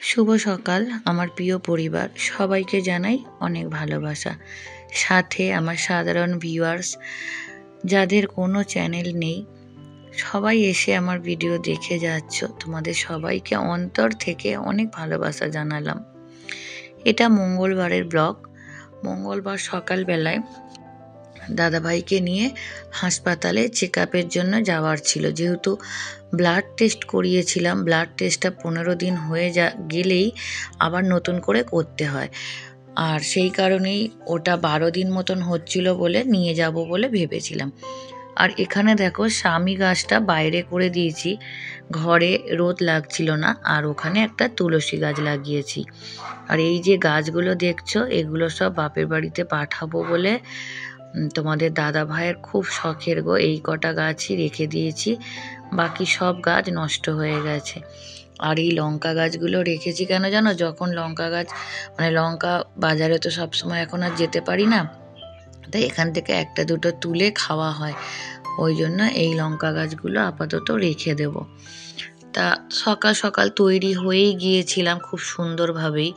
শুভ সকাল আমার প্রিয় পরিবার, সবাইকে জানাই অনেক ভালোবাসা। সাথে আমার সাধারণ ভিউয়ার্স, যাদের কোনো চ্যানেল নেই, সবাই এসে আমার ভিডিও দেখে যাচ্ছ, তোমাদের সবাইকে অন্তর থেকে অনেক ভালোবাসা জানালাম। এটা মঙ্গলবারের ব্লগ। মঙ্গলবার সকালবেলায় দাদাভাইকে নিয়ে হাসপাতালে চেক আপের জন্য যাওয়ার ছিল। যেহেতু ব্লাড টেস্ট করিয়েছিলাম, ব্লাড টেস্টটা 15 দিন হয়ে গেলেই আবার নতুন করে করতে হয়, আর সেই কারণেই ওটা 12 দিন মতন হচ্ছিল বলে নিয়ে যাব বলে ভেবেছিলাম। আর এখানে দেখো স্বামী গাছটা বাইরে করে দিয়েছি, ঘরে রোদ লাগছিল না, আর ওখানে একটা তুলসী গাছ লাগিয়েছি। আর এই যে গাছগুলো দেখছো, এগুলো সব বাপের বাড়িতে পাঠাবো বলে তোমাদের দাদা ভাইয়ের খুব শখের গো, এই কটা গাছই রেখে দিয়েছি, বাকি সব গাছ নষ্ট হয়ে গেছে। আর এই লঙ্কা গাছগুলো রেখেছি কেন জানো, যখন লঙ্কা গাছ লঙ্কা বাজারে তো সবসময় এখন আর যেতে পারি না, তাই এখান থেকে একটা দুটো তুলে খাওয়া হয়, ওই জন্য এই লঙ্কা গাছগুলো আপাতত রেখে দেব। তা সকাল সকাল তৈরি হয়েই গিয়েছিলাম খুব সুন্দরভাবেই,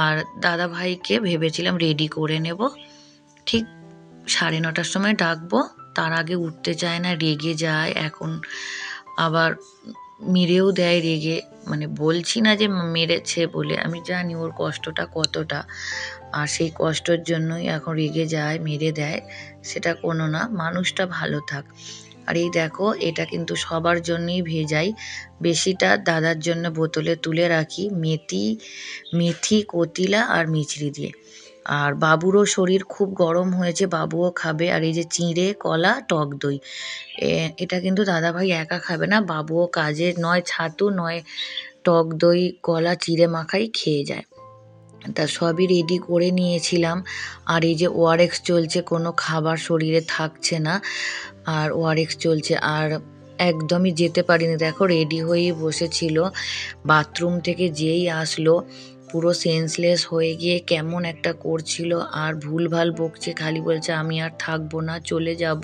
আর দাদা ভাইকে ভেবেছিলাম রেডি করে নেব, ঠিক 9:30টার সময় ডাকবো, তার আগে উঠতে চায় না, রেগে যায়। এখন আবার মেরেও দেয় রেগে, বলছি না যে মেরেছে বলে, আমি জানি ওর কষ্টটা কতটা, আর সেই কষ্টের জন্যই এখন রেগে যায়, মেরে দেয়, সেটা কোনো না, মানুষটা ভালো থাক। আর এই দেখো, এটা কিন্তু সবার জন্যই ভেজাই, বেশিটা দাদার জন্য বোতলে তুলে রাখি, মেথি কতিলা আর মিছরি দিয়ে। আর বাবুরও শরীর খুব গরম হয়েছে, বাবুও খাবে। আর এই যে চিঁড়ে, কলা, টক দই, এটা কিন্তু দাদাভাই একা খাবে না, বাবুও কাজে নয় ছাতু নয় টক দই কলা চিঁড়ে মাখাই খেয়ে যায়। তা সবই রেডি করে নিয়েছিলাম। আর এই যে ওআরএক্স চলছে, কোনো খাবার শরীরে থাকছে না, আর ওআরএক্স চলছে, আর একদমই যেতে পারিনি। দেখো রেডি হয়েই বসেছিল, বাথরুম থেকে যেই আসলো পুরো সেন্সলেস হয়ে গিয়ে কেমন একটা করছিল, আর ভুলভাল বকছে, খালি বলছে আমি আর থাকবো না, চলে যাব,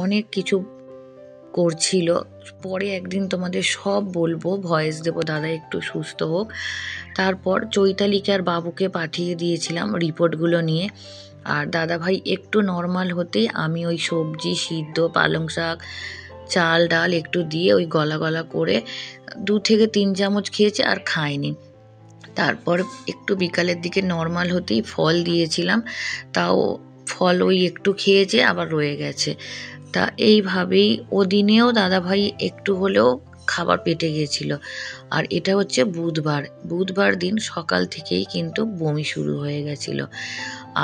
অনেক কিছু করছিল। পরে একদিন তোমাদের সব বলবো, ভয়েস দেবো, দাদা একটু সুস্থ হোক। তারপর চৈতালিকে আর বাবুকে পাঠিয়ে দিয়েছিলাম রিপোর্টগুলো নিয়ে, আর দাদাভাই একটু নর্মাল হতেই আমি ওই সবজি সিদ্ধ, পালং শাক, চাল ডাল একটু দিয়ে ওই গলা গলা করে 2 থেকে 3 চামচ খেয়েছে, আর খায়নি। তারপর একটু বিকালের দিকে নর্মাল হতেই ফল দিয়েছিলাম, তাও ফল ওই একটু খেয়েছে, আবার রয়ে গেছে। তা এইভাবেই ওদিনেও দাদাভাই একটু হলেও খাবার পেটে গিয়েছিল। আর এটা হচ্ছে বুধবার দিন সকাল থেকেই কিন্তু বমি শুরু হয়ে গেছিল।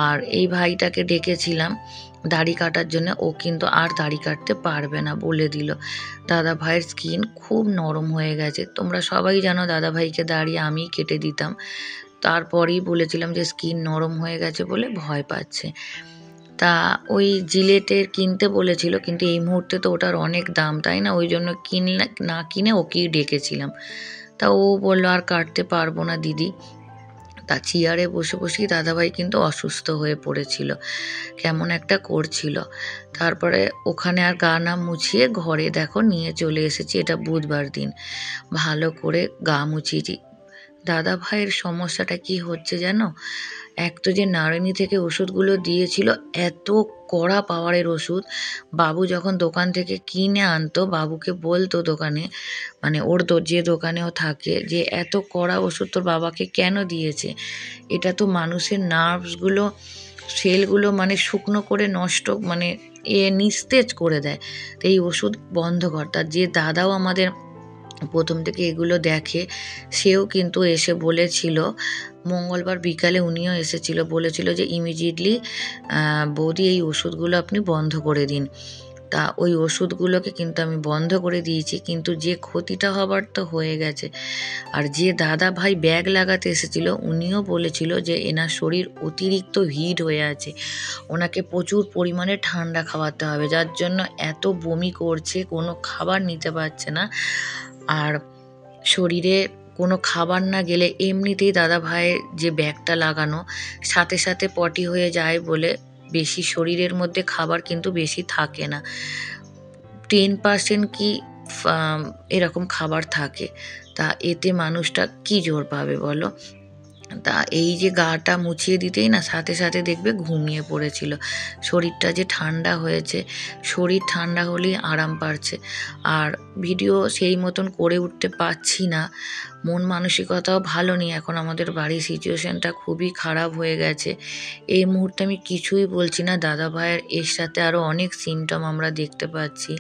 আর এই ভাইটাকে ডেকেছিলাম দাড়ি কাটার জন্য, ও কিন্তু আর দাড়ি কাটতে পারবে না বলে দিল। দাদা ভাইয়ের স্কিন খুব নরম হয়ে গেছে, তোমরা সবাই জানো দাদা ভাইকে দাড়ি আমি কেটে দিতাম, তারপরেই বলেছিলাম যে স্কিন নরম হয়ে গেছে বলে ভয় পাচ্ছে। তা ওই জিলেটের কিনতে বলেছিল, কিন্তু এই মুহূর্তে তো ওটার অনেক দাম, তাই না, ওই জন্য না কিনে ওকেই ডেকেছিলাম। তা ও বললো আর কাটতে পারবো না দিদি। তা চেয়ারে বসে বসেই দাদাভাই কিন্তু অসুস্থ হয়ে পড়েছিল, কেমন একটা করছিল। তারপরে ওখানে আর গা না মুছিয়ে ঘরে দেখো নিয়ে চলে এসেছি, এটা বুধবার দিন, ভালো করে গা মুছিয়েছি। দাদা ভাইয়ের সমস্যাটা কি হচ্ছে জানো, এক তো যে নারায়ণী থেকে ওষুধগুলো দিয়েছিল, এত কড়া পাওয়ারের ওষুধ, বাবু যখন দোকান থেকে কিনে আনতো, বাবুকে বলতো দোকানে, ওর তো যে দোকানেও থাকে, যে এত কড়া ওষুধ তোর বাবাকে কেন দিয়েছে, এটা তো মানুষের নার্ভসগুলো, সেলগুলো শুকনো করে নষ্ট, নিস্তেজ করে দেয়, তো এই ওষুধ বন্ধ কর। তার যে দাদাও আমাদের প্রথম থেকে এগুলো দেখে, সেও কিন্তু এসে বলেছিল, মঙ্গলবার বিকালে উনিও এসেছিল, বলেছিল যে ইমিডিয়েটলি বৌদি এই ওষুধগুলো আপনি বন্ধ করে দিন। তা ওই ওষুধগুলোকে কিন্তু আমি বন্ধ করে দিয়েছি, কিন্তু যে ক্ষতিটা হবার তো হয়ে গেছে। আর যে দাদা ভাই ব্যাগ লাগাতে এসেছিল, উনিও বলেছিল যে এনার শরীর অতিরিক্ত হিট হয়ে আছে, ওনাকে প্রচুর পরিমাণে ঠান্ডা খাওয়াতে হবে, যার জন্য এত বমি করছে, কোনো খাবার নিতে পারছে না। আর শরীরে কোনো খাবার না গেলে এমনিতেই দাদা ভাইয়ের যে ব্যাগটা লাগানো, সাথে সাথে পটি হয়ে যায় বলে বেশি শরীরের মধ্যে খাবার কিন্তু বেশি থাকে না, 10% কি এরকম খাবার থাকে। তা এতে মানুষটা কি জোর পাবে বলো? তা এই যে গাটা মুছিয়ে দিতেই না সাথে সাথে দেখবে ঘুমিয়ে পড়েছিল। শরীরটা যে ঠান্ডা হয়েছে, শরীর ঠান্ডা হলেই আরাম পাচ্ছে। আর ভিডিও সেই মতন করে উঠতে পারছি না, মন মানসিকতাও ভালো নেই। এখন আমাদের বাড়ির সিচুয়েশানটা খুবই খারাপ হয়ে গেছে। এই মুহূর্তে আমি কিছুই বলছি না, দাদা ভাইয়ের এর সাথে আরও অনেক সিমটম আমরা দেখতে পাচ্ছি।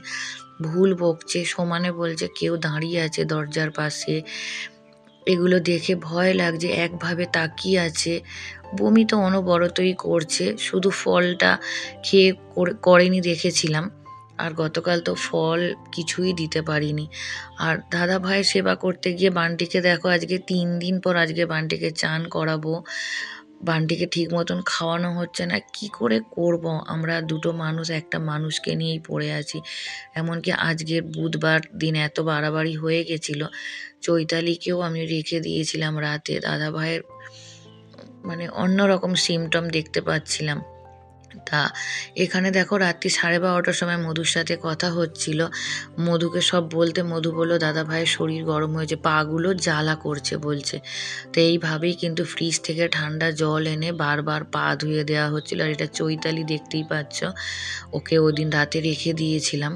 ভুল বকছে, সমানে বলছে, কেউ দাঁড়িয়ে আছে দরজার পাশে। এগুলো দেখে ভয় লাগছে, একভাবে তাকিয়ে আছে। বমি তো অনবরতই করছে, শুধু ফলটা খেয়ে করেনি দেখেছিলাম। আর গতকাল তো ফল কিছুই দিতে পারিনি। আর দাদা ভাইয়ের সেবা করতে গিয়ে বান্টিকে দেখো, আজকে 3 দিন পর আজকে বান্টিকে চান করাবো। বান্টিকে ঠিক মতন খাওয়ানো হচ্ছে না, কি করে করব? আমরা দুটো মানুষ একটা মানুষকে নিয়েই পড়ে আছি। এমনকি আজকের বুধবার দিন এত বাড়াবাড়ি হয়ে গেছিলো, চৈতালিকেও আমি রেখে দিয়েছিলাম রাতে। দাদা ভাইয়ের মানে অন্যরকম সিমটম দেখতে পাচ্ছিলাম। তা এখানে দেখো রাত্রি 12:30টার সময় মধুর সাথে কথা হচ্ছিল। মধুকে সব বলতে মধু বলল দাদা ভাইয়ের শরীর গরম হয়েছে, পাগুলো জ্বালা করছে বলছে। তো এইভাবেই কিন্তু ফ্রিজ থেকে ঠান্ডা জল এনে বারবার পা ধুয়ে দেওয়া হচ্ছিল। আর এটা চৈতালি, দেখতেই পাচ্ছ, ওকে ওদিন রাতে রেখে দিয়েছিলাম।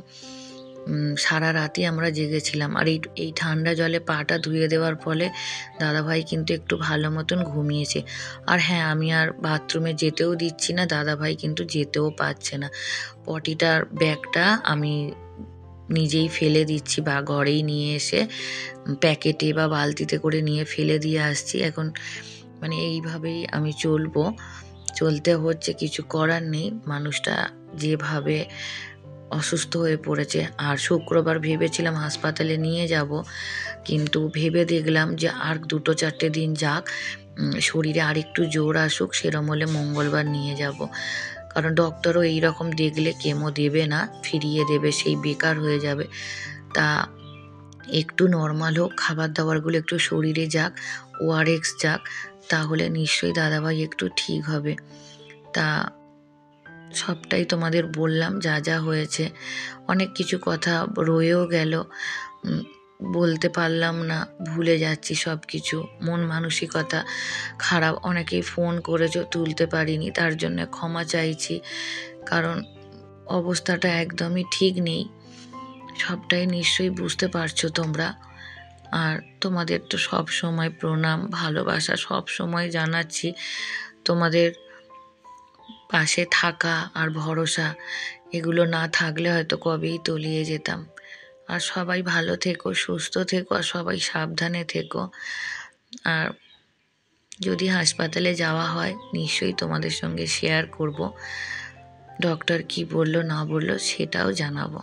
সারা রাতই আমরা জেগেছিলাম। আর এই ঠান্ডা জলে পাটা ধুয়ে দেওয়ার ফলে দাদাভাই কিন্তু একটু ভালো মতন ঘুমিয়েছে। আর হ্যাঁ, আমি আর বাথরুমে যেতেও দিচ্ছি না, দাদাভাই কিন্তু যেতেও পারছে না। পটিটার ব্যাগটা আমি নিজেই ফেলে দিচ্ছি বা ঘরেই নিয়ে এসে প্যাকেটে বা বালতিতে করে নিয়ে ফেলে দিয়ে আসছি। এখন মানে এইভাবেই আমি চলতে হচ্ছে, কিছু করার নেই। মানুষটা যেভাবে অসুস্থ হয়ে পড়েছে। আর শুক্রবার ভেবেছিলাম হাসপাতালে নিয়ে যাব, কিন্তু ভেবে দেখলাম যে আর 2-4টে দিন যাক, শরীরে আরেকটু জোর আসুক, সেরম হলে মঙ্গলবার নিয়ে যাব। কারণ ডক্টরও এইরকম দেখলে কেমো দেবে না, ফিরিয়ে দেবে, সেই বেকার হয়ে যাবে। তা একটু নর্মাল হোক, খাবার দাবারগুলো একটু শরীরে যাক, ORS যাক, তাহলে নিশ্চয়ই দাদাভাই একটু ঠিক হবে। তা সবটাই তোমাদের বললাম, যা যা হয়েছে। অনেক কিছু কথা রয়েও গেল, বলতে পারলাম না, ভুলে যাচ্ছি সব কিছু। মন মানসিকতা খারাপ। অনেকেই ফোন করেছো, তুলতে পারিনি, তার জন্য ক্ষমা চাইছি। কারণ অবস্থাটা একদমই ঠিক নেই, সবটাই নিশ্চয়ই বুঝতে পারছো তোমরা। আর তোমাদের তো সব সময় প্রণাম, ভালোবাসা সব সময় জানাচ্ছি। তোমাদের পাশে থাকা আর ভরসা, এগুলো না থাকলে হয়তো কবেই তলিয়ে যেতাম। আর সবাই ভালো থেকো, সুস্থ থেকো, আর সবাই সাবধানে থেকো। আর যদি হাসপাতালে যাওয়া হয় নিশ্চয়ই তোমাদের সঙ্গে শেয়ার করব, ডক্টর কি বললো না বললো সেটাও জানাবো।